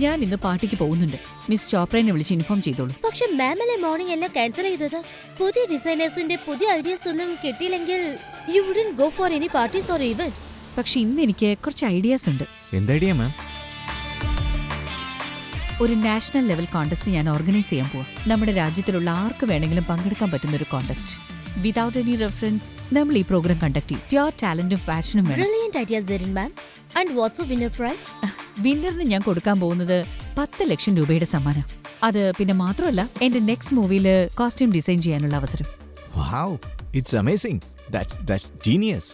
ഞാൻ ഇന്ന് പാർട്ടിക്ക് പോകുന്നുണ്ട്. മിസ് ചോപ്രനെ വിളിച്ച് ഇൻഫോം ചെയ്തോളൂ. പക്ഷെ മാമല്ലേ മോർണിംഗ് എല്ലാം ക്യാൻസൽ ചെയ്തത്. പുതിയ ഡിസൈനേഴ്സിന്റെ പുതിയ ഐഡിയാസ് ഒന്നും കിട്ടിയില്ലെങ്കിൽ you wouldn't go for any parties or event. പക്ഷെ ഇന്ന് എനിക്ക് കുറച്ച് ഐഡിയാസ് ഉണ്ട്. എന്ത് ഐഡിയ മാം? ഒരു നാഷണൽ ലെവൽ കോൺടെസ്റ്റ് ഞാൻ ഓർഗനൈസ് ചെയ്യാൻ പോവാം. നമ്മുടെ രാജ്യത്തിലുള്ള ആർക്ക് വേണമെങ്കിലും പങ്കെടുക്കാൻ പറ്റുന്ന ഒരു കോൺടെസ്റ്റ്. വിതൗട്ട് എനി റെഫറൻസ് നമ്മൾ ഈ പ്രോഗ്രാം കണ്ടക്ട് ചെയ്യും. പ്യുവർ ടാലന്റും പാഷനും വേണം. Brilliant idea Serin ma'am. And what's the winner prize? വിന്നറിന് ഞാൻ കൊടുക്കാൻ പോകുന്നത് 10 ലക്ഷം രൂപയുടെ സമ്മാനം. അത് പിന്നെ മാത്രമല്ല എന്റെ നെക്സ്റ്റ് മൂവിയില് കോസ്റ്റ്യൂം ഡിസൈൻ ചെയ്യാനുള്ള അവസരം. വാവ്, ഇറ്റ്സ് അമേസിംഗ്. That's genius.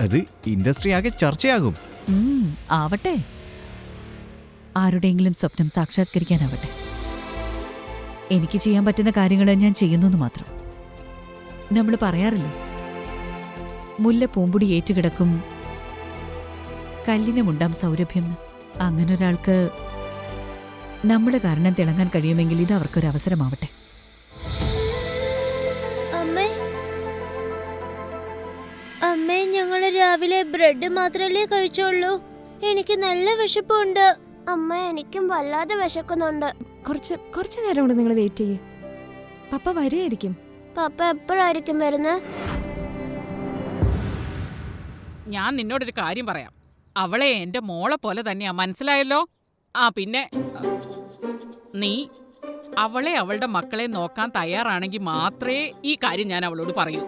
അത് ഇൻഡസ്ട്രി ആകെ ചർച്ചയാകും. ആവട്ടെ, ആരുടെയെങ്കിലും സ്വപ്നം സാക്ഷാത്കരിക്കാനാവട്ടെ. എനിക്ക് ചെയ്യാൻ പറ്റുന്ന കാര്യങ്ങൾ ഞാൻ ചെയ്യുന്നു മാത്രം. നമ്മൾ പറയാറില്ലേ, മുല്ല പൂമ്പൊടി ഏറ്റുകിടക്കും, കല്ലിനുമുണ്ടാം സൗരഭ്യം. അങ്ങനെ ഒരാൾക്ക് നമ്മുടെ കാരണം തിളങ്ങാൻ കഴിയുമെങ്കിൽ ഇത് അവർക്കൊരു അവസരമാവട്ടെ. അമ്മേ, ഞങ്ങൾ രാവിലെ ബ്രെഡ് മാത്രമല്ലേ കഴിച്ചോളൂ. എനിക്ക് നല്ല വിശപ്പുണ്ട്. അമ്മ, എനിക്കും വല്ലാതെ വിശക്കുന്നുണ്ട്. കുറച്ച് നേരം കൊണ്ട് നിങ്ങൾ വെയിറ്റ് ചെയ്യേ. പപ്പ വരെയായിരിക്കും. പപ്പ എപ്പോഴായിരിക്കും വരുന്നത്? ഞാൻ നിന്നോടൊരു കാര്യം പറയാം. അവളെ എന്റെ മോളെ പോലെ തന്നെയാ, മനസ്സിലായല്ലോ? പിന്നെ നീ അവളെ അവളുടെ മക്കളെ നോക്കാൻ തയ്യാറാണെങ്കിൽ മാത്രമേ ഈ കാര്യം ഞാൻ അവളോട് പറയൂ.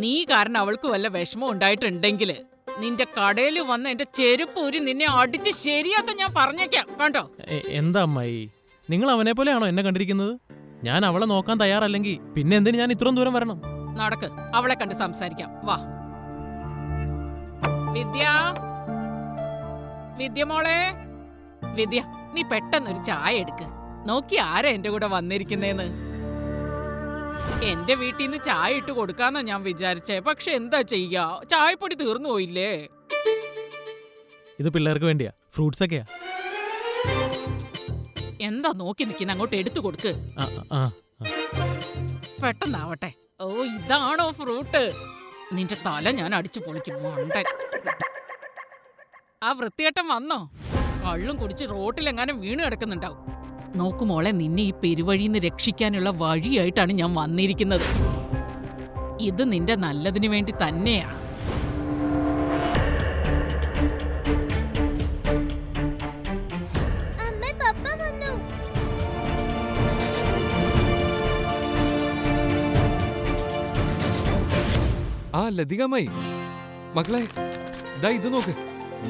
നീ കാരണം അവൾക്ക് വല്ല വിഷമം ഉണ്ടായിട്ടുണ്ടെങ്കിൽ നിന്റെ കടയിൽ വന്ന് എന്റെ ചെരുപ്പ് ഊരി നിന്നെ അടിച്ച് ശരിയാക്കാൻ ഞാൻ പറഞ്ഞേക്കാം. കണ്ടോ? എന്താ അമ്മായി, നിങ്ങൾ അവനെ പോലെയാണോ എന്നെ കണ്ടിരിക്കുന്നത്? ഞാൻ അവളെ നോക്കാൻ തയ്യാറല്ലെങ്കിൽ പിന്നെ എന്തിനു ഞാൻ ഇത്രയും ദൂരം വരണം? നടക്ക്, അവളെ കണ്ട് സംസാരിക്കാം. വാ വിദ്യ, വിദ്യ മോളെ. വിദ്യ, നീ പെട്ടെന്നൊരു ചായ എടുക്ക്. നോക്കി ആരാ എന്റെ കൂടെ വന്നിരിക്കുന്നേന്ന്. എന്റെ വീട്ടിൽ നിന്ന് ചായ ഇട്ട് കൊടുക്കാന്നാ ഞാൻ വിചാരിച്ചേ. പക്ഷെ എന്താ ചെയ്യാ, ചായപ്പൊടി തീർന്നു പോയില്ലേ. ഇത് പിള്ളേർക്ക് വേണ്ടിയാ, ഫ്രൂട്ട്സ് ഒക്കെയാ. എന്താ നോക്കി നിൽക്കുന്ന, അങ്ങോട്ട് എടുത്തു കൊടുക്ക്. പെട്ടെന്നാവട്ടെ. ഓ, ഇതാണോ ഫ്രൂട്ട്? നിന്റെ തല ഞാൻ അടിച്ചു പൊളിക്കും മണ്ടൻ. ആ വൃത്തികെട്ടൻ വന്നോ? കള്ളും കുടിച്ച് റോട്ടിലെങ്ങാനും വീണ് കിടക്കുന്നുണ്ടാവും. നോക്കുമോളെ, നിന്നെ ഈ പെരുവഴിന്ന് രക്ഷിക്കാനുള്ള വഴിയായിട്ടാണ് ഞാൻ വന്നിരിക്കുന്നത്. ഇത് നിന്റെ നല്ലതിനു വേണ്ടി തന്നെയാ. ലതികമായി മക്കളെ, ദാ ഇത് നോക്ക്.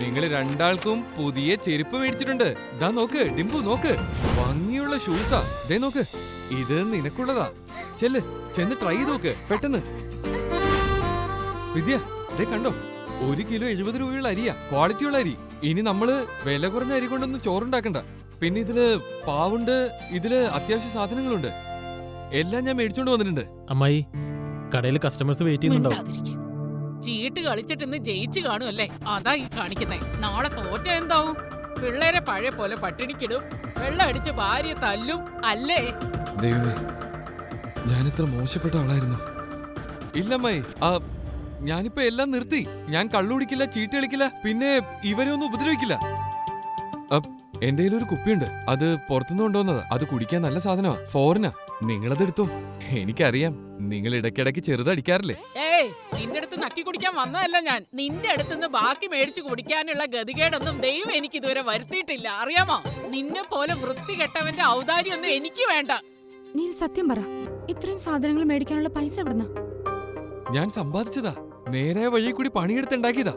നിങ്ങള് രണ്ടാൾക്കും പുതിയ ചെരുപ്പ് മേടിച്ചിട്ടുണ്ട്. ദാ നോക്ക് ഡിംബു, നോക്ക്, ഭംഗിയുള്ള ഷൂസാ. ദേ നോക്ക്, ഇത് നിനക്കുള്ളതാ. ചെന്ന് ട്രൈ ചെയ്ത് നോക്ക് പെട്ടെന്ന്. വിദ്യ, ദേ കണ്ടോ, 1 കിലോ 70 രൂപയുള്ള അരിയാ, ക്വാളിറ്റിയുള്ള അരി. ഇനി നമ്മള് വില കുറഞ്ഞ അരി കൊണ്ടൊന്നും ചോറുണ്ടാക്കണ്ട. പിന്നെ ഇതില് പാവുണ്ട്, ഇതില് അത്യാവശ്യ സാധനങ്ങളുണ്ട്. എല്ലാം ഞാൻ മേടിച്ചോണ്ട് വന്നിട്ടുണ്ട്. അമ്മായി, കടയിൽ കസ്റ്റമേഴ്സ് വെയിറ്റ് ചെയ്യുന്നുണ്ടാവും. ചീട്ട് കളിച്ചിട്ട് ഇന്ന് ജയിച്ചു കാണുമല്ലേ, അതാ ഈ കാണിക്കുന്നേ. നാളെ തോറ്റ എന്താവും? പിള്ളേരെ പഴയ പോലെ പട്ടിണിക്കിടും, വെള്ളം അടിച്ച് ഭാര്യ തല്ലും അല്ലേ? ദൈവമേ, ഞാനിത്ര മോശപ്പെട്ട ആളായിരുന്നു. ഇല്ലമ്മായി, ഞാനിപ്പോ എല്ലാം നിർത്തി. ഞാൻ കള്ളുടിക്കില്ല, ചീട്ട് കളിക്കില്ല, പിന്നെ ഇവരെ ഒന്നും ഉപദ്രവിക്കില്ല. എന്റെ കയ്യിലൊരു കുപ്പിയുണ്ട്, അത് പുറത്തുനിന്ന് കൊണ്ടുവന്നതാ. അത് കുടിക്കാൻ നല്ല സാധനമാ, ഫോറിനാ. നിങ്ങളതെടുത്തോ. എനിക്കറിയാം, നിങ്ങൾ ഇടയ്ക്കിടയ്ക്ക് ചെറുതടിക്കാറില്ലേ. നിന്റെ അടുത്ത് നക്കി കുടിക്കാൻ വന്നതല്ല ഞാൻ. നിന്റെ അടുത്തുനിന്ന് ബാക്കി മേടിച്ചു കുടിക്കാനുള്ള ഗതികേടൊന്നും ദൈവം എനിക്ക് ഇതുവരെ വരുത്തിയിട്ടില്ല, അറിയാമോ? നിന്നെ പോലെ വൃത്തികെട്ടവന്റെ ഔദാര്യൊന്നും എനിക്ക് വേണ്ട. നീ സത്യം പറ, ഇത്രയും സാധനങ്ങൾ മേടിക്കാനുള്ള പൈസ എവിടുന്നാ? ഞാൻ സമ്പാദിച്ചതാ, നേരായ വഴി കൂടി പണിയെടുത്തുണ്ടാക്കിയതാ.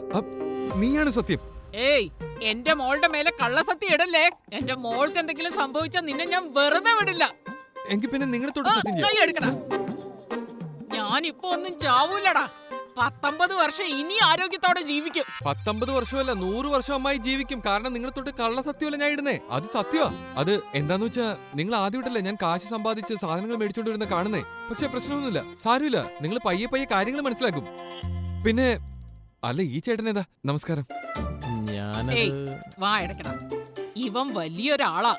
നീയാണ് സത്യം. എന്റെ മോളുടെ മേലെ കള്ളസത്യം ഇടല്ലേ. എന്റെ മോൾക്ക് എന്തെങ്കിലും സംഭവിച്ചാൽ നിന്നെ ഞാൻ വെറുതെ വിടില്ല. എങ്കിൽ പിന്നെ നിങ്ങളെ തൊട്ട് സത്യം ചെയ്യാം. ഞാനിപ്പോ ഒന്നും ചാവൂലടാ. 19 വർഷം ഇനി ആരോഗ്യത്തോടെ ജീവിക്കും. 19 വർഷമല്ല, 100 വർഷം അമ്മായി ജീവിക്കും. കാരണം നിങ്ങളെ തൊട്ട് കള്ളസത്യമല്ല ഞാൻ ഇടുന്നേ, അത് സത്യമാ. അത് എന്താന്ന് വെച്ചാ, നിങ്ങൾ ആദ്യമായിട്ടല്ലേ ഞാൻ കാശ് സമ്പാദിച്ച് സാധനങ്ങൾ മേടിച്ചോണ്ട് വരുന്ന കാണുന്നേ. പക്ഷെ പ്രശ്നമൊന്നുമില്ല, സാരമില്ല. നിങ്ങൾ പയ്യെ പയ്യെ കാര്യങ്ങൾ മനസ്സിലാക്കും. പിന്നെ അല്ല, ഈ ചേട്ടനേതാ? നമസ്കാരം. വാ എടക്കടാ, ഇവൻ വലിയൊരാളാ.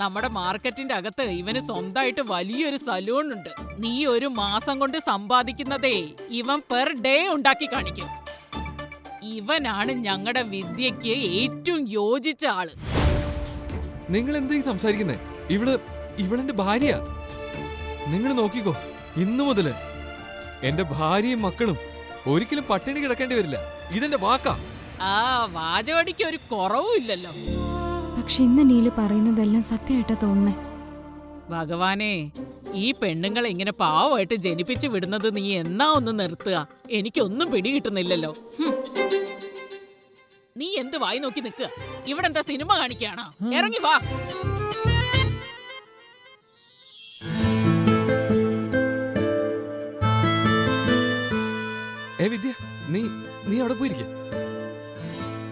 നമ്മുടെ മാർക്കറ്റിന്റെ അകത്ത് ഇവന് സ്വന്തമായിട്ട് വലിയൊരു സലൂൺ ഉണ്ട്. നീ ഒരു മാസം കൊണ്ട് സമ്പാദിക്കുന്നതേ ഇവൻ പെർ ഡേ ഉണ്ടാക്കി കാണിക്കും. ഇവനാണ് ഞങ്ങളുടെ വിദ്യക്ക് ഏറ്റവും യോജിച്ച ആള്. നിങ്ങൾ എന്താ ഈ സംസാരിക്കുന്നേ? ഇവളെന്റെ ഭാര്യ. നിങ്ങൾ നോക്കിക്കോ, ഇന്നു മുതല് എന്റെ ഭാര്യയും മക്കളും ഒരിക്കലും പട്ടിണി കിടക്കേണ്ടി വരില്ല. ഇതെന്റെ വാക്കാ. ആ വാചകടിക്ക് ഒരു കുറവും ഇല്ലല്ലോ. പക്ഷെ ഇന്ന് നീല് പറയുന്നതെല്ലാം സത്യമായിട്ടാ തോന്നുന്നേ. ഭഗവാനെ, ഈ പെണ്ണുങ്ങളെ ഇങ്ങനെ പാവമായിട്ട് ജനിപ്പിച്ചു വിടുന്നത് നീ എന്നാ ഒന്ന് നിർത്തുക. എനിക്കൊന്നും പിടികിട്ടുന്നില്ലല്ലോ. നീ എന്ത് വായി നോക്കി നിൽക്കുക? ഇവിടെ എന്താ സിനിമ കാണിക്കാണോ? ഇറങ്ങി വാ. വിദ്യ, നീ അവിടെ പോയിരിക്ക.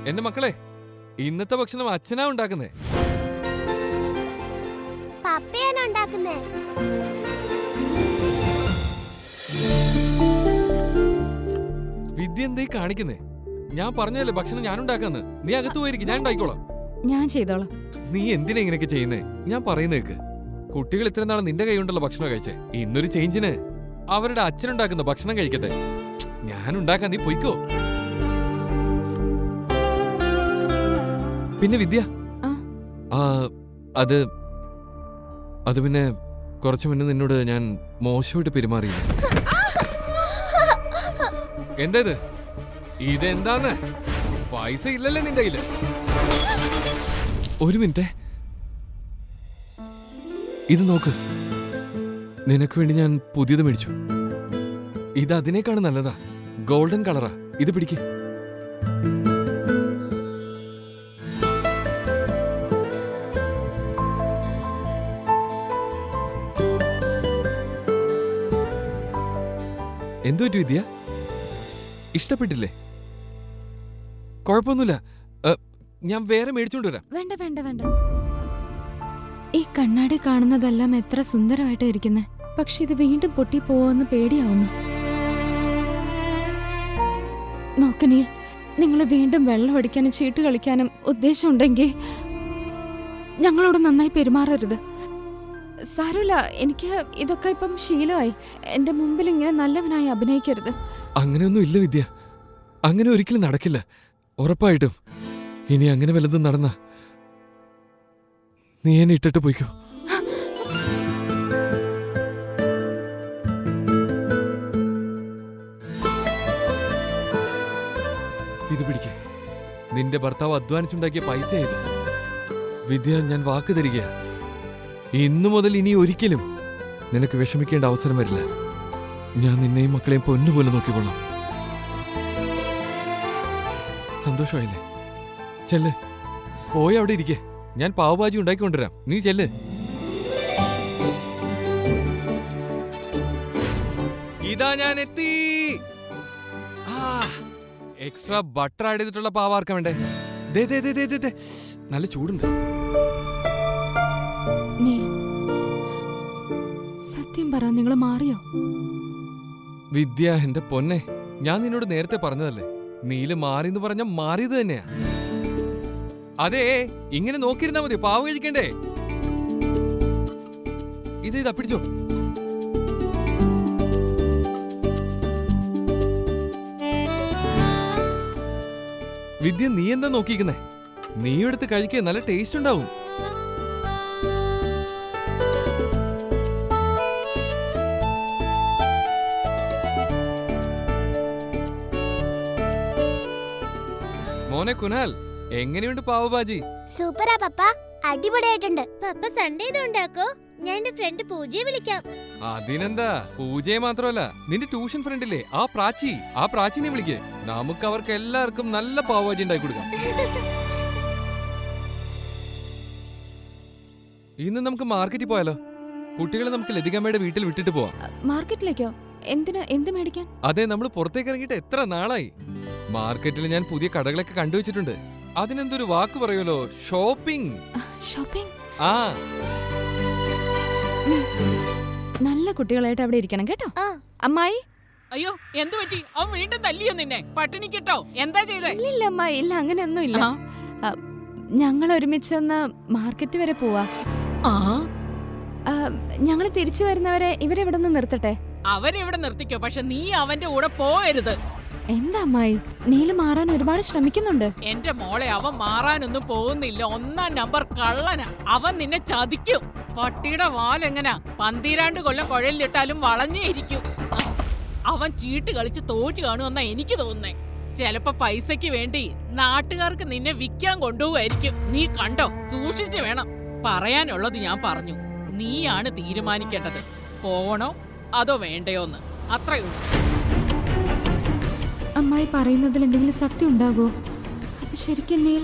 എന്റെ മക്കളെ, ഇന്നത്തെ ഭക്ഷണം അച്ഛനാ ഉണ്ടാക്കുന്നേ. പപ്പയാണ് ഉണ്ടാക്കുന്നേ. വിദ്യ എന്തേ കാണിക്കുന്നേ? ഞാൻ പറഞ്ഞല്ലേ ഭക്ഷണം ഞാൻ ഉണ്ടാക്കാന്ന്. നീ അകത്ത് പോയിരിക്കും, ഞാൻ ഉണ്ടായിക്കോളാം. ഞാൻ ചെയ്തോളാം. നീ എന്തിനാ ഇങ്ങനെയൊക്കെ ചെയ്യുന്നേ? ഞാൻ പറയുന്നേക്ക്. കുട്ടികൾ ഇത്ര നാളെ നിന്റെ കൈ കൊണ്ടുള്ള ഭക്ഷണം കഴിച്ചേ. ഇന്നൊരു ചേഞ്ചിന് അവരുടെ അച്ഛനുണ്ടാക്കുന്ന ഭക്ഷണം കഴിക്കട്ടെ. ഞാൻ ഉണ്ടാക്കാൻ, നീ പൊയ്ക്കോ. പിന്നെ വിദ്യ, അത് പിന്നെ കുറച്ചു മുന്നേ നിന്നോട് ഞാൻ മോശമായിട്ട് പെരുമാറി. എന്താ ഇതെന്താന്ന്? പൈസ ഇല്ലല്ലേ നിന്റെ കയ്യില്? ഒരു മിനിറ്റ്, ഇത് നോക്ക്. നിനക്ക് വേണ്ടി ഞാൻ പുതിയത് മേടിച്ചു. ഇത് അതിനേക്കാണ് നല്ലതാ. ഗോൾഡൻ കളറാ. ഇത് പിടിക്ക്. എന്തു പറ്റി വിദ്യ? ഇഷ്ടപ്പെട്ടില്ലേ? കുഴപ്പമൊന്നുമില്ല, ഞാൻ വേറെ മേടിച്ചോണ്ട് വരാം. വേണ്ട വേണ്ട വേണ്ട. ഈ കണ്ണാടി കാണുന്നതെല്ലാം എത്ര സുന്ദരമായിട്ട് ഇരിക്കുന്നേ. പക്ഷെ ഇത് വീണ്ടും പൊട്ടി പോവെന്ന് പേടിയാവുന്നു. നോക്കനീ, നിങ്ങൾ വീണ്ടും വെള്ളം അടിക്കാനും ചീട്ട് കളിക്കാനും ഉദ്ദേശമുണ്ടെങ്കിൽ ഞങ്ങളോട് നന്നായി പെരുമാറരുത്. സാരമില്ല, എനിക്ക് ഇതൊക്കെ ഇപ്പം ശീലമായി. എന്റെ മുമ്പിൽ ഇങ്ങനെ നല്ലവനായി അഭിനയിക്കരുത്. അങ്ങനെയൊന്നും ഇല്ല വിദ്യ, അങ്ങനെ ഒരിക്കലും നടക്കില്ല. ഉറപ്പായിട്ടും ഇനി അങ്ങനെ വല്ലതും നടന്ന നീ എന്നെ ഇട്ടിട്ട് പോയിക്കോ. ഇത് പിടിക്ക. നിന്റെ ഭർത്താവ് അധ്വാനിച്ചുണ്ടാക്കിയ പൈസ ഇത്. വിദ്യ, ഞാൻ വാക്ക് തരിക, ഇന്നു മുതൽ ഇനി ഒരിക്കലും നിനക്ക് വിഷമിക്കേണ്ട അവസരം വരില്ല. ഞാൻ നിന്നെയും മക്കളെയും പൊന്നുപോലെ നോക്കിക്കൊള്ളാം. സന്തോഷമായില്ലേ? ചെല്ല്, പോയി അവിടെ ഇരിക്കേ. ഞാൻ പാവഭാജി ഉണ്ടാക്കിക്കൊണ്ടുവരാം. നീ ചെല്ല്. ഇതാ ഞാൻ എത്തി. എക്സ്ട്രാ ബട്ടർ ആഡ് ചെയ്തിട്ടുള്ള പാവ ആർക്കാ വേണ്ടേ? നല്ല ചൂടുണ്ട്. സത്യം പറ, നിങ്ങൾ മാറിയോ? വിദ്യ, എന്റെ പൊന്നെ, ഞാൻ നിന്നോട് നേരത്തെ പറഞ്ഞതല്ലേ, നീല് മാറിന്ന് പറഞ്ഞ മാറിയത് തന്നെയാ. അതെ, ഇങ്ങനെ നോക്കിയിരുന്നാ മതി, പാവ കഴിക്കണ്ടേ? ഇതാ പിടിച്ചോ. വിദ്യ, നീ എന്താ നോക്കിക്കുന്നേ? നീ എടുത്ത് കഴിക്കേ, നല്ല ടേസ്റ്റ് ഉണ്ടാവും. മോനെ കുനാൽ, എങ്ങനെയുണ്ട് പാവഭാജി? സൂപ്പറാ പപ്പ, അടിപൊളിയായിട്ടുണ്ട്. പപ്പ സൺഡേ ഇത് ഉണ്ടാക്കോ? ഞാൻ എന്റെ ഫ്രണ്ട് പൂജയെ വിളിക്കാം. അതിനെന്താ, പൂജയെ മാത്രമല്ല, നിന്റെ ട്യൂഷൻ ഫ്രണ്ടില്ലേ ആ പ്രാചീനെ വിളിക്കേ. നമുക്ക് അവർക്ക് എല്ലാവർക്കും നല്ല പാവഭാജി ഉണ്ടാക്കി കൊടുക്കാം. ഇന്ന് നമുക്ക് മാർക്കറ്റിൽ പോയാലോ? കുട്ടികളെ നമുക്ക് ലതികമ്മയുടെ വീട്ടിൽ വിട്ടിട്ട് പോവാം. മാർക്കറ്റിലേക്കോ? എന്ത് മേടിക്കാൻ? അതെ, നമ്മൾ പുറത്തേക്ക് ഇറങ്ങിയിട്ട് എത്ര നാളായി. മാർക്കറ്റിൽ ഞാൻ പുതിയ കടകളൊക്കെ കണ്ടുവച്ചിട്ടുണ്ട്. അതിനെന്തൊരു വാക്ക് പറയുമല്ലോ, ഷോപ്പിംഗ്. ഷോപ്പിംഗ്? ആ, നല്ല കുട്ടികളായിട്ട് അവിടെ ഇരിക്കണം കേട്ടോ. അമ്മായി. അയ്യോ, എന്തു പറ്റി? അവൻ വീണ്ടും തല്ലിയോ നിന്നെ? പട്ടിണി കിട്ടോ? എന്താ ചെയ്തേ? ഇല്ല അമ്മായി, ഇല്ല, അങ്ങനെയൊന്നും ഇല്ല. ഞങ്ങൾ ഒരുമിച്ചൊന്ന് മാർക്കറ്റ് വരെ പോവാ. ഞങ്ങൾ തിരിച്ചു വരുന്നവരെ ഇവരെവിടെ നിന്ന് നിർത്തട്ടെ? അവരെവിടെ നിർത്തിക്കോ, പക്ഷെ നീ അവന്റെ കൂടെ പോയരുത്. എന്താ അമ്മായി, നീല് മാറാൻ ഒരുപാട് ശ്രമിക്കുന്നുണ്ട്. എന്റെ മോളെ അവൻ മാറാനൊന്നും പോകുന്നില്ല. 1-ാം നമ്പർ കള്ളനാ. അവൻ നിന്നെ ചതിക്കും. പട്ടിയുടെ വാലെങ്ങനാ 12 കൊല്ലം കുഴലിലിട്ടാലും വളഞ്ഞേ ഇരിക്കും. അവൻ ചീട്ട് കളിച്ച് തോറ്റു കാണുമെന്നാ എനിക്ക് തോന്നുന്നേ. ചിലപ്പോ പൈസയ്ക്ക് വേണ്ടി നാട്ടുകാർക്ക് നിന്നെ വിൽക്കാൻ കൊണ്ടുപോവായിരിക്കും. നീ കണ്ടോ, സൂക്ഷിച്ചു വേണം. പറയാനുള്ളത് ഞാൻ പറഞ്ഞു. നീയാണ് തീരുമാനിക്കേണ്ടത്, പോവണോ അതോ വേണ്ടയോന്ന്. അത്രയുള്ളൂ. അമ്മായി പറയുന്നതിൽ എന്തെങ്കിലും സത്യം ഉണ്ടാകോ? അപ്പൊ ശരിക്കും നീൽ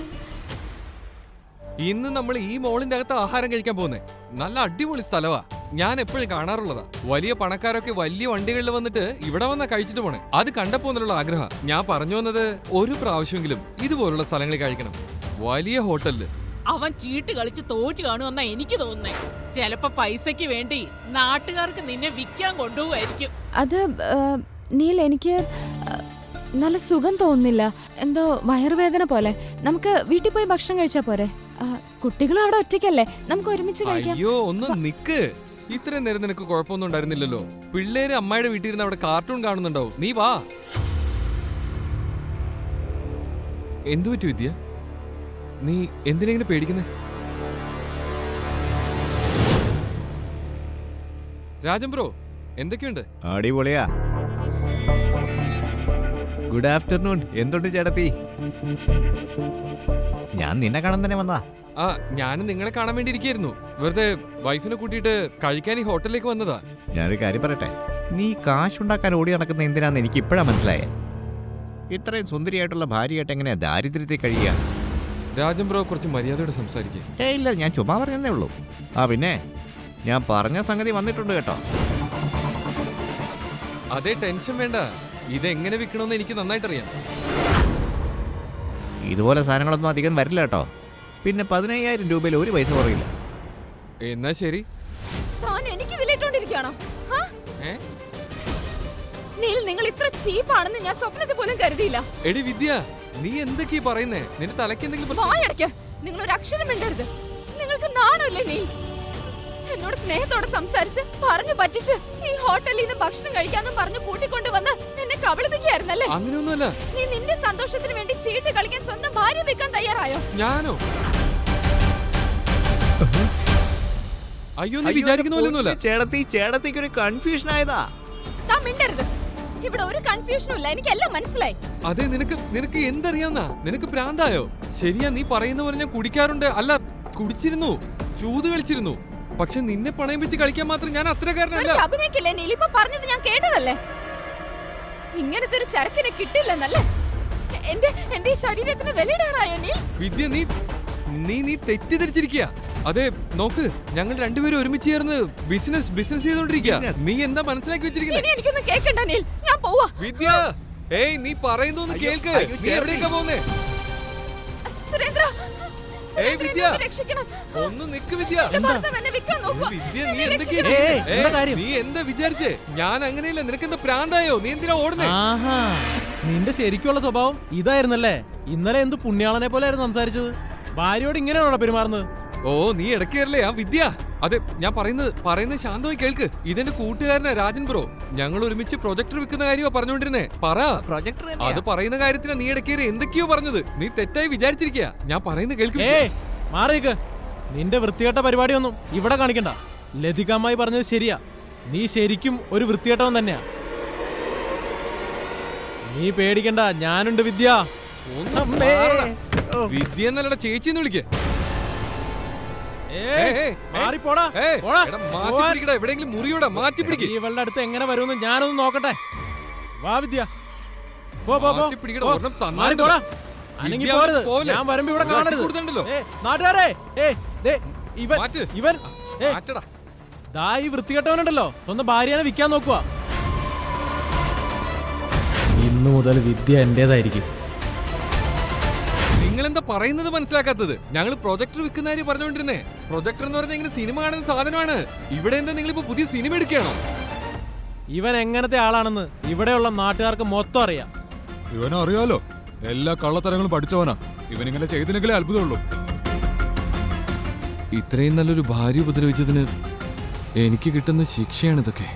ഇന്ന് നമ്മൾ ഈ മോളിന്റെ അകത്ത് ആഹാരം കഴിക്കാൻ പോകുന്നേ നല്ല അടിപൊളി സ്ഥലവാ. ഞാൻ എപ്പോഴും കാണാറുള്ളതാ. വലിയ പണക്കാരൊക്കെ വലിയ വണ്ടികളിൽ വന്നിട്ട് ഇവിടെ വന്നാ കഴിച്ചിട്ട് പോണേ. അത് കണ്ടപ്പോന്നുള്ള ആഗ്രഹം. ഞാൻ പറഞ്ഞു വന്നത് ഒരു പ്രാവശ്യമെങ്കിലും ഇതുപോലുള്ള സ്ഥലങ്ങളിൽ കഴിക്കണം, വലിയ ഹോട്ടലില്. അവൻ ചീട്ട് കളിച്ച് തോറ്റു കാണുമെന്നാ എനിക്ക് തോന്നുന്നേ. ചിലപ്പോ പൈസയ്ക്ക് വേണ്ടി നാട്ടുകാർക്ക് നിന്നെ വിൽക്കാൻ കൊണ്ടുപോവായിരിക്കും. അത് നീൽ, എനിക്ക് നല്ല സുഖം തോന്നുന്നില്ല. എന്തോ വയറുവേദന പോലെ. നമുക്ക് വീട്ടിൽ പോയി ഭക്ഷണം കഴിച്ചാ പോരെ? കുട്ടികളും അവിടെ ഒറ്റയ്ക്കല്ലേ, നമുക്ക് ഒരുമിച്ച് കഴിക്കാം. അയ്യോ ഒന്ന് നിക്ക്. ഇത്രയും നേരം നിനക്ക് കുഴപ്പമൊന്നും ഉണ്ടായിരുന്നില്ലല്ലോ. പിള്ളേര് അമ്മയുടെ വീട്ടിൽ ഇരുന്ന് അവിടെ കാർട്ടൂൺ കാണുന്നുണ്ടാവും. നീ വാ. എന്തു പറ്റി വിദ്യ? നീ എന്തിനെങ്ങനെ പേടിക്കുന്നേ? രാജൻ ബ്രോ എന്തൊക്കെയുണ്ട്? അടിപൊളിയാ. Good afternoon. എന്തുണ്ട് ചേട്ടത്തി? ഞാൻ നിന്നെ കാണാൻ തന്നെ വന്നാ. ആ ഞാനും നിങ്ങളെ കാണാൻ വേണ്ടി ഇരിക്കായിരുന്നു. വെറുതെ വൈഫിനെ കൂട്ടിയിട്ട് കഴിക്കാൻ ഈ ഹോട്ടലിലേക്ക് വന്നതാ. ഞാനൊരു കാര്യം പറയട്ടെ, നീ കാശുണ്ടാക്കാൻ ഓടി നടക്കുന്ന എന്തിനാന്ന് എനിക്ക് ഇപ്പോഴാ മനസ്സിലായേ. ഇത്രയും സുന്ദരിയായിട്ടുള്ള ഭാര്യയായിട്ട് എങ്ങനെയാ ദാരിദ്ര്യത്തിൽ കഴിയുക? രാജൻ ബ്രോ കുറച്ച് മര്യാദയോടെ സംസാരിക്കുക. ഇല്ല, ഞാൻ ചുമ്മാ പറഞ്ഞതേ ഉള്ളൂ. പിന്നെ ഞാൻ പറഞ്ഞ സംഗതി വന്നിട്ടുണ്ട് കേട്ടോ. അതേ, ടെൻഷൻ വേണ്ട. ഇതെങ്ങനെ വിൽക്കണമെന്ന് എനിക്ക് നന്നായിട്ടറിയാം. ഇതുപോലെ സാധനങ്ങളൊന്നും അധികം വരില്ല കേട്ടോ. പിന്നെ 15,000 രൂപയിൽ ഒരു പൈസ കുറയില്ല. എന്നാ ശരി. താൻ എനിക്ക് വിലയിട്ടോണ്ടിരിക്കുകയാണോ? നീൽ, നിങ്ങൾ ഇത്ര ചീപ്പാണെന്ന് ഞാൻ സ്വപ്നത്തിൽ പോലും കരുതിയില്ല. എടി വിദ്യ, നീ എന്തൊക്കെയാ പറയുന്നേ? നിന്റെ തലയ്ക്ക് എന്തെങ്കിലും വായടയ്ക്ക്. നിങ്ങൾ ഒരു അക്ഷരം മിണ്ടരുത്. നിങ്ങൾക്ക് നാണമില്ലേ നീൽ? എന്നോട് സ്നേഹത്തോടെ സംസാരിച്ച് പറഞ്ഞു പറ്റിച്ച് ഈ ഹോട്ടലിൽ നിന്ന് ഭക്ഷണം കഴിക്കാന്നും പറഞ്ഞു കൂട്ടിക്കൊണ്ട് വന്ന് എന്നെ കബളിപ്പിക്കുകയായിരുന്നല്ലേ? അങ്ങനെയൊന്നുമല്ല. നീ നിന്റെ സന്തോഷത്തിന് വേണ്ടി ചീട്ട് കളിക്കാൻ സ്വന്തം ഭാര്യ വിൽക്കാൻ തയ്യാറായോ? ഞാനോ? അയ്യോ, നീ വിചാരിക്കുന്ന പോലെയൊന്നുമല്ല. ചേട്ടത്തിക്ക് ഒരു കൺഫ്യൂഷൻ ആയതാ. താൻ മിണ്ടരുത്. ഇവിടെ ഒരു കൺഫ്യൂഷനും ഇല്ല, എനിക്കെല്ലാം മനസ്സിലായി. അതെ, നിനക്ക് എന്തറിയാവുന്ന? നിനക്ക് പ്രാന്തായോ? ശരിയാ, നീ പറയുന്ന പോലെ ഞാൻ കുടിക്കാറുണ്ട്. അല്ല, കുടിച്ചിരുന്നു, ചൂത് കളിച്ചിരുന്നു. പക്ഷെ നിന്നെ പണയം വെച്ച് കളിക്കാൻ മാത്രം ഞാൻ അത്രക്കാരനല്ല. അഭിനയിക്കില്ലേ നീ? ഇപ്പൊ പറഞ്ഞത് ഞാൻ കേട്ടതല്ലേ? ഇങ്ങനത്തെ ഒരു ചരക്കിനെ കിട്ടില്ലെന്നല്ലേ? എന്റെ ശരീരത്തിന് വിലയിടാറായോ നീ? വിദ്യ, നീ തെറ്റിദ്ധരിച്ചിരിക്കുക. അതെ, നോക്ക്, ഞങ്ങൾ രണ്ടുപേരും ഒരുമിച്ച് ചേർന്ന് ബിസിനസ് ചെയ്തോണ്ടിരിക്കുക. നീ എന്താ മനസ്സിലാക്കി വെച്ചിരിക്കുന്നത്? എനിക്കൊന്നും കേൾക്കണ്ട നീൽ, ഞാൻ പോവാ. വിദ്യ, ഏയ് നീ പറയുന്നു കേൾക്ക്. നീ എവിടേക്കാ പോകുന്നേ? സുരേന്ദ്ര, ഏയ് വിദ്യ, രക്ഷിക്കണം. ഒന്ന് നിക്ക് വിദ്യ. വിദ്യ, നീ കാര്യം? നീ എന്താ വിചാരിച്ചേ? ഞാൻ അങ്ങനെയല്ല. നിനക്ക് എന്താ പ്രാന്തായോ? നീ എന്തിനാ ഓടുന്നേ? ആഹാ, നിന്റെ ശരിക്കുള്ള സ്വഭാവം ഇതായിരുന്നല്ലേ? ഇന്നലെ എന്ത് പുണ്യാളനെ പോലെ ആയിരുന്നു സംസാരിച്ചത്. ഭാര്യയോട് ഇങ്ങനെയാണോ പെരുമാറുന്നത്? ഓ, നീ ഇടക്കേറല്ലേ ആ വിദ്യ. അതെ, ഞാൻ പറയുന്നത് ശാന്തമായി കേൾക്ക്. ഇതെന്റെ കൂട്ടുകാരനാ രാജൻ ബ്രോ. ഞങ്ങൾ ഒരുമിച്ച് പ്രൊജക്ടർ വിൽക്കുന്ന കാര്യമാ പറഞ്ഞോണ്ടിരുന്നേ. പറ. പ്രൊജക്ടർ അത് പറയുന്ന കാര്യത്തിനാ നീ ഇടക്കേറി എന്തൊക്കെയോ പറഞ്ഞത്. നീ തെറ്റായി വിചാരിച്ചിരിക്കുക. ഞാൻ പറയുന്നത് കേൾക്ക്. മാറിയേക്ക്. നിന്റെ വൃത്തികെട്ട പരിപാടിയൊന്നും ഇവിടെ കാണിക്കണ്ട. ലതികമ്മായി പറഞ്ഞത് ശരിയാ. നീ ശരിക്കും ഒരു വൃത്തികെട്ടവൻ തന്നെയാ. നീ പേടിക്കണ്ട, ഞാനുണ്ട് വിദ്യ. വിദ്യ എന്നല്ലട, ചേച്ചിന്ന് വിളിക്കേ. എവിടെയെങ്കിലും മുറിയോടെ മാറ്റി പിടിക്കും. ഇവളുടെ അടുത്ത് എങ്ങനെ വരുമെന്ന് ഞാനൊന്ന് നോക്കട്ടെ. വാ വിദ്യ, ഞാൻ വരുമ്പോ ഇവിടെ കാണരുത്. നാട്ടുകാരെ, ഇവൻ ദാ ഈ വൃത്തികെട്ടവനുണ്ടല്ലോ, സ്വന്തം ഭാര്യനെ വിൽക്കാൻ നോക്കുക. ഇന്നു മുതൽ വിദ്യ എന്റേതായിരിക്കും. നിങ്ങൾ എന്താ പറയുന്നത് മനസ്സിലാക്കാത്തത്? ഞങ്ങൾ പ്രൊജക്ടർ വിൽക്കുന്ന കാര്യം പറഞ്ഞുകൊണ്ടിരുന്നേ. പ്രൊജക്ടർ എന്ന് പറഞ്ഞാൽ ഇങ്ങനെ സിനിമ കാണുന്ന സാധനമാണ്. ഇവിടെ എന്താ നിങ്ങളിപ്പോ പുതിയ സിനിമ എടുക്കുകയാണോ? ഇവൻ എങ്ങനത്തെ ആളാണെന്ന് ഇവിടെയുള്ള നാട്ടുകാർക്ക് മൊത്തം അറിയാം. ഇവനറിയാലോ, എല്ലാ കള്ളത്തരങ്ങളും പഠിച്ചവനാ. ഇവനിങ്ങനെ ചെയ്തില്ലെങ്കിലേ അത്ഭുതമുള്ളൂ. ഇത്രയും നല്ലൊരു ഭാര്യ ഉപദ്രവിച്ചതിന് എനിക്ക് കിട്ടുന്ന ശിക്ഷയാണ് ഇതൊക്കെ.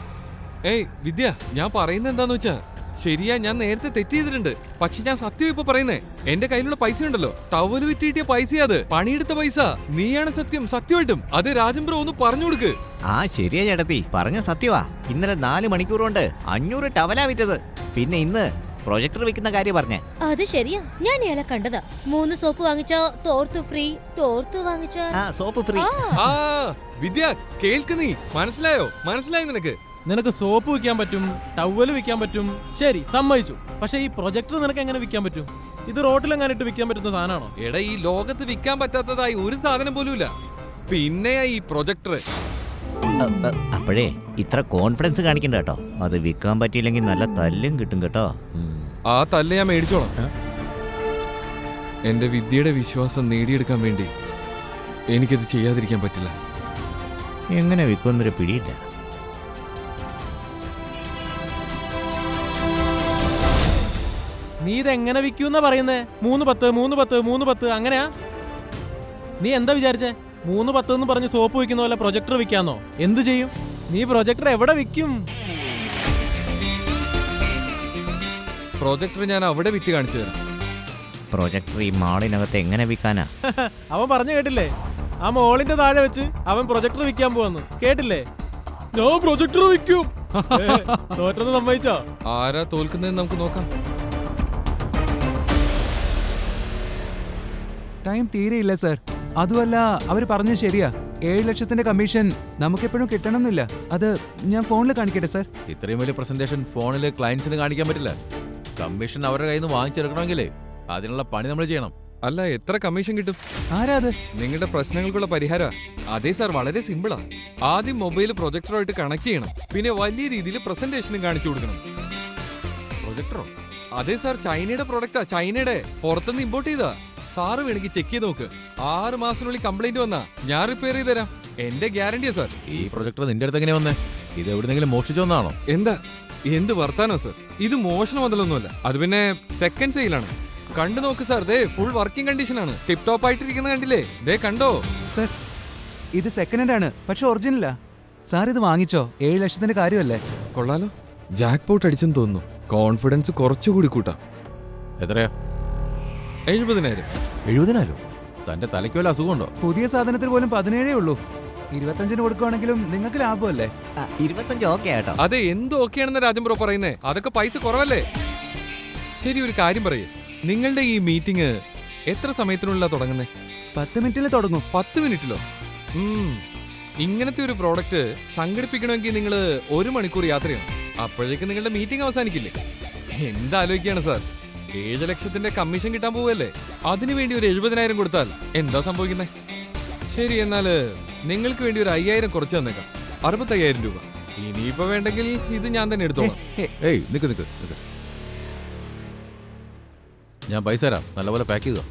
ഏയ് വിദ്യ, ഞാൻ പറയുന്നത് എന്താന്ന് വെച്ചാ, ശരിയാ, ഞാൻ നേരത്തെ തെറ്റ് ചെയ്തിട്ടുണ്ട്. പക്ഷെ ഞാൻ സത്യം ഇപ്പൊ പറയുന്നേ. എന്റെ കയ്യിലുള്ള പൈസ ഉണ്ടല്ലോ, ടവല് വിറ്റ് കിട്ടിയ പൈസ, അത് പണിയെടുത്ത പൈസ. നീയാണ് സത്യം, സത്യമായിട്ടും. അത് രാജൻ ബ്രോ ഒന്ന് പറഞ്ഞു കൊടുക്ക്. ആ ശരിയാ ചേട്ടത്തി, പറഞ്ഞ സത്യവാ. ഇന്നലെ 4 മണിക്കൂർ കൊണ്ട് 500 ടവലാ വിറ്റത്. പിന്നെ ഇന്ന് പ്രൊജക്ടർ വെക്കുന്ന കാര്യം പറഞ്ഞേ. അത് ശരിയാ, ഞാൻ ഇയാളെ കണ്ടതാ. 3 സോപ്പ് വാങ്ങിച്ചാ തോർത്തു ഫ്രീ, തോർത്തു വാങ്ങിച്ചാ ആ സോപ്പ് ഫ്രീ. ആ വിദ്യ, കേൾക്ക് നീ. മനസ്സിലായി നിനക്ക്? നിനക്ക് സോപ്പ് വിൽക്കാൻ പറ്റും, ടവല് വിൽക്കാൻ പറ്റും, ശരി സമ്മതിച്ചു. പക്ഷെ ഈ പ്രൊജക്ടർ നിനക്ക് എങ്ങനെ വിൽക്കാൻ പറ്റും? ഇത് റോട്ടിലെങ്ങനെ ഇട്ട് വിൽക്കാൻ പറ്റുന്ന സാധനമാണോ? എടാ, ഈ ലോകത്ത് വിൽക്കാൻ പറ്റാത്തതായി ഒരു സാധനം പോലും ഇല്ല. പിന്നെയാ ഈ പ്രൊജക്ടർ. അപ്പോഴേ ഇത്ര കോൺഫിഡൻസ് കാണിക്കണ്ട കേട്ടോ. അത് വിൽക്കാൻ പറ്റിയില്ലെങ്കിൽ നല്ല തല്ലും കിട്ടും കേട്ടോ. ആ തല്ല് ഞാൻ മേടിച്ചോളാം. എന്റെ വിദ്യയുടെ വിശ്വാസം നേടിയെടുക്കാൻ വേണ്ടി എനിക്കത് ചെയ്യാതിരിക്കാൻ പറ്റില്ല. എങ്ങനെ വിൽക്കുന്നൊരു പിടിയില്ല. നീ ഇതെങ്ങനെ വിൽക്കൂന്നാ പറയുന്നേ? 310 അങ്ങനെയാ? നീ എന്താ വിചാരിച്ചേ? 310 എന്ന് പറഞ്ഞ് സോപ്പ് വിൽക്കുന്ന പോലെ പ്രൊജക്ടർ വിൽക്കാന്നോ? എന്തു ചെയ്യും നീ? പ്രൊജക്ടർ എവിടെ വിൽക്കും? പ്രൊജക്ടർ ഞാൻ അവിടെ വിറ്റ് കാണിച്ചു തരാം. പ്രൊജക്ടർ ഈ മാളിനകത്ത് എങ്ങനെ വിൽക്കാനാ? അവൻ പറഞ്ഞു കേട്ടില്ലേ? ആ മോളിന്റെ താഴെ വെച്ച് അവൻ പ്രൊജക്ടർ വിൽക്കാൻ പോവാന്ന് കേട്ടില്ലേ? ഞാൻ പ്രൊജക്ടർ വിൽക്കും. തോറ്റെന്ന് സമ്മതിച്ചോ? ആരാ തോൽക്കുന്നതെന്ന് നമുക്ക് നോക്കാം. ടൈം തീരെയില്ല സർ. അതുമല്ല, അവർ പറഞ്ഞത് ശരിയാ. 7 ലക്ഷത്തിന്റെ കമ്മീഷൻ നമുക്കെപ്പോഴും കിട്ടണമെന്നില്ല. അത് ഞാൻ ഫോണിൽ കാണിക്കട്ടെ സർ? ഇത്രയും വലിയ പ്രസന്റേഷൻ ഫോണിൽ ക്ലയൻസിന് കാണിക്കാൻ പറ്റില്ല. കമ്മീഷൻ അവരുടെ കയ്യിൽ നിന്ന് വാങ്ങിച്ചെടുക്കണമെങ്കിലേ അതിനുള്ള പണി നമ്മൾ ചെയ്യണം. അല്ല, എത്ര കമ്മീഷൻ കിട്ടും? ആരാ അത്? നിങ്ങളുടെ പ്രശ്നങ്ങൾക്കുള്ള പരിഹാരം. അതെ സാർ, വളരെ സിമ്പിളാ. ആദ്യം മൊബൈൽ പ്രൊജക്ടറുമായിട്ട് കണക്ട് ചെയ്യണം. പിന്നെ വലിയ രീതിയിൽ പ്രസന്റേഷനും കാണിച്ചു കൊടുക്കണം. പ്രൊജക്ടറോ? അതെ സാർ, ചൈനയുടെ പ്രൊഡക്റ്റാ. ചൈനയുടെ പുറത്തുനിന്ന് ഇമ്പോർട്ട് ചെയ്താ. സാറ് വേണമെങ്കിൽ ചെക്ക് ചെയ്ത് നോക്ക്. 6 മാസത്തിനുള്ളിൽ കംപ്ലൈന്റ് വന്നാ ഞാൻ റിപ്പയർ ചെയ്ത് തരാം. എന്റെ ഗ്യാരണ്ടിയാ സാർ. ഈ പ്രൊജക്ടർ നിന്റെ അടുത്ത് എങ്ങനെയാ വന്നേ? ഇത് എവിടെന്നെങ്കിലും മോഷ്ടിച്ചോന്നാണോ? എന്താ എന്ത് വർത്താനോ സാർ? ഇത് മോഷണം മുതലൊന്നുമല്ല. അത് പിന്നെ സെക്കൻഡ് സെയിലാണ്. കണ്ടു നോക്ക് സാർ, ദേ ഫുൾ വർക്കിംഗ് കണ്ടീഷൻ ആണ്. ടിപ് ടോപ്പ് ആയിട്ടിരിക്കുന്നത് കണ്ടില്ലേ? ദേ കണ്ടോ സർ, ഇത് സെക്കൻഡ് ഹാൻഡ് ആണ്, പക്ഷെ ഒറിജിനലാ. സാർ ഇത് വാങ്ങിച്ചോ? 7 ലക്ഷത്തിന്റെ കാര്യമല്ലേ? കൊള്ളാലോ. ജാക്ക് പോട്ട് അടിച്ചെന്ന് തോന്നുന്നു. കോൺഫിഡൻസ് കുറച്ചുകൂടി കൂട്ടാം. എത്രയാ? 70,000. 70,000? തന്റെ തലയ്ക്ക് വല്ല അസുഖമുണ്ടോ? പുതിയ സാധനത്തിന് പോലും 17 ഉള്ളൂ. 25 കൊടുക്കുവാണെങ്കിലും നിങ്ങൾക്ക് ലാഭമല്ലേ? 25 ഓക്കെ കേട്ടോ. അതെ, എന്ത് ഓക്കെയാണെന്ന് രാജൻ ബ്രോ പറയുന്നേ? അതൊക്കെ പൈസ കുറവല്ലേ? ശരി, ഒരു കാര്യം പറയേ. നിങ്ങളുടെ ഈ മീറ്റിംഗ് എത്ര സമയത്തിനുള്ളിലാ തുടങ്ങുന്നേ? 10 മിനിറ്റിൽ തുടങ്ങും. 10 മിനിറ്റിലോ? ഇങ്ങനത്തെ ഒരു പ്രോഡക്റ്റ് സംഘടിപ്പിക്കണമെങ്കിൽ നിങ്ങൾ 1 മണിക്കൂർ യാത്ര ചെയ്യണം. അപ്പോഴേക്കും നിങ്ങളുടെ മീറ്റിംഗ് അവസാനിക്കില്ലേ? എന്താലോചിക്കാണ് സാർ? 7 ലക്ഷത്തിന്റെ കമ്മീഷൻ കിട്ടാൻ പോവല്ലേ? അതിനുവേണ്ടി ഒരു 70,000 കൊടുത്താൽ എന്താ സംഭവിക്കുന്നേ? ശരി, എന്നാൽ നിങ്ങൾക്ക് വേണ്ടി ഒരു 5,000 കുറച്ച് തന്നേക്കാം. 65,000 രൂപ. ഇനിയിപ്പോ വേണ്ടെങ്കിൽ ഇത് ഞാൻ തന്നെ എടുത്തോളാം. ഏയ് നിക്ക്. ഞാൻ പൈസ തരാം, നല്ലപോലെ പാക്ക് ചെയ്തോ.